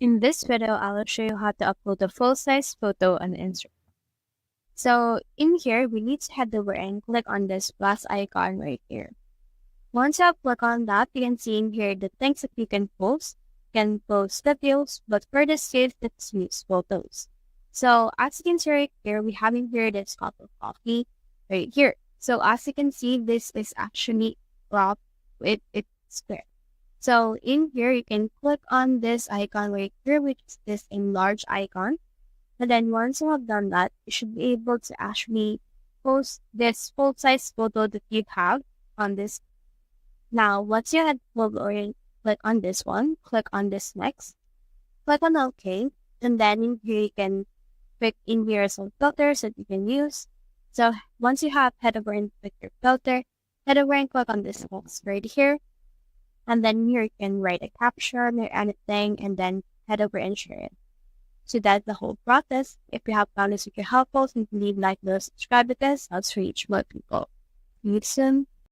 In this video, I'll show you how to upload a full-size photo on Instagram. So in here, we need to head over and click on this plus icon right here. Once you click on that, you can see in here the things that you can post. You can post videos, but for this case, let's use photos. So as you can see right here, we have in here this cup of coffee right here. So as you can see, this is actually cropped with its square. So in here, you can click on this icon right here, which is this enlarge icon. And then once you have done that, you should be able to actually post this full-size photo that you have on this. Now, once you had pulled or click on this one, click on this next, click on OK. And then in here, you can pick in here some filters that you can use. So once you have head over and pick your filter, head over and click on this box right here. And then here you can write a caption or anything and then head over and share it. So that's the whole process. If you have found this video helpful, simply leave like, subscribe, because helps reach more people. See you soon.